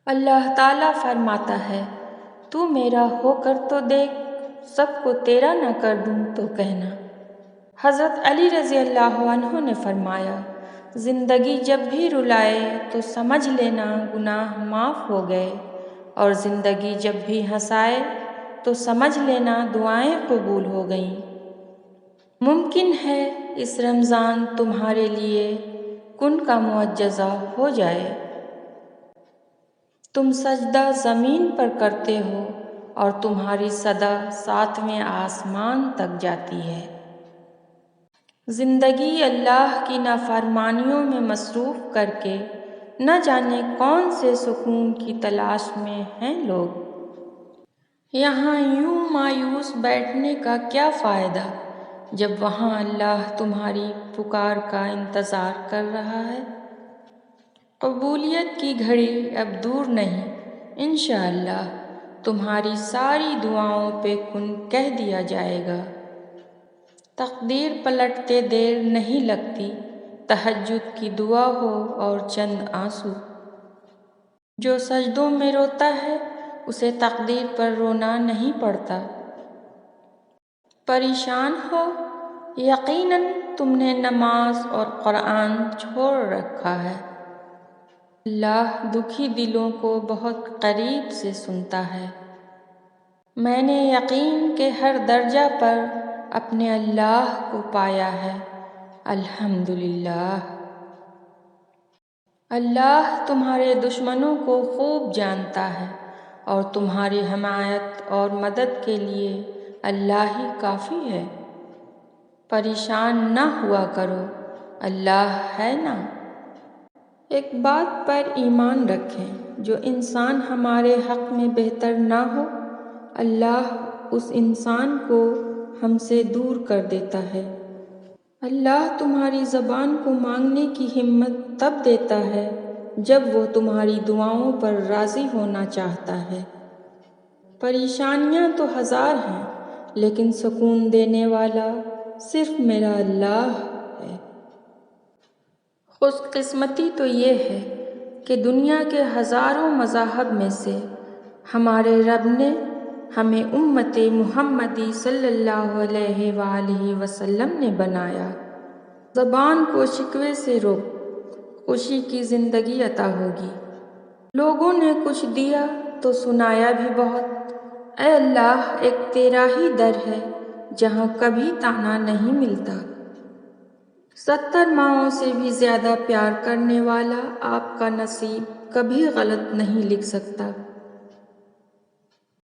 اللہ تعالیٰ فرماتا ہے، تو میرا ہو کر تو دیکھ، سب کو تیرا نہ کر دوں تو کہنا۔ حضرت علی رضی اللہ عنہ نے فرمایا، زندگی جب بھی رلائے تو سمجھ لینا گناہ معاف ہو گئے، اور زندگی جب بھی ہنسائے تو سمجھ لینا دعائیں قبول ہو گئیں۔ ممکن ہے اس رمضان تمہارے لیے کن کا معجزہ ہو جائے۔ تم سجدہ زمین پر کرتے ہو اور تمہاری صدا 7ویں آسمان تک جاتی ہے۔ زندگی اللہ کی نافرمانیوں میں مصروف کر کے نہ جانے کون سے سکون کی تلاش میں ہیں لوگ۔ یہاں یوں مایوس بیٹھنے کا کیا فائدہ جب وہاں اللہ تمہاری پکار کا انتظار کر رہا ہے۔ قبولیت کی گھڑی اب دور نہیں، انشاءاللہ تمہاری ساری دعاؤں پہ کن کہہ دیا جائے گا۔ تقدیر پلٹتے دیر نہیں لگتی، تہجد کی دعا ہو اور چند آنسو۔ جو سجدوں میں روتا ہے اسے تقدیر پر رونا نہیں پڑتا۔ پریشان ہو؟ یقیناً تم نے نماز اور قرآن چھوڑ رکھا ہے۔ اللہ دکھی دلوں کو بہت قریب سے سنتا ہے۔ میں نے یقین کے ہر درجہ پر اپنے اللہ کو پایا ہے، الحمدللہ۔ اللہ تمہارے دشمنوں کو خوب جانتا ہے، اور تمہاری حمایت اور مدد کے لیے اللہ ہی کافی ہے۔ پریشان نہ ہوا کرو، اللہ ہے نا۔ ایک بات پر ایمان رکھیں، جو انسان ہمارے حق میں بہتر نہ ہو، اللہ اس انسان کو ہم سے دور کر دیتا ہے۔ اللہ تمہاری زبان کو مانگنے کی ہمت تب دیتا ہے جب وہ تمہاری دعاؤں پر راضی ہونا چاہتا ہے۔ پریشانیاں تو ہزار ہیں، لیکن سکون دینے والا صرف میرا اللہ ہے۔ خوش قسمتی تو یہ ہے کہ دنیا کے ہزاروں مذاہب میں سے ہمارے رب نے ہمیں امت محمدی صلی اللہ علیہ وآلہ وسلم نے بنایا۔ زبان کو شکوے سے روک، خوشی کی زندگی عطا ہوگی۔ لوگوں نے کچھ دیا تو سنایا بھی بہت۔ اے اللہ، ایک تیرا ہی در ہے جہاں کبھی طعنہ نہیں ملتا۔ 70 ماؤں سے بھی زیادہ پیار کرنے والا آپ کا نصیب کبھی غلط نہیں لکھ سکتا۔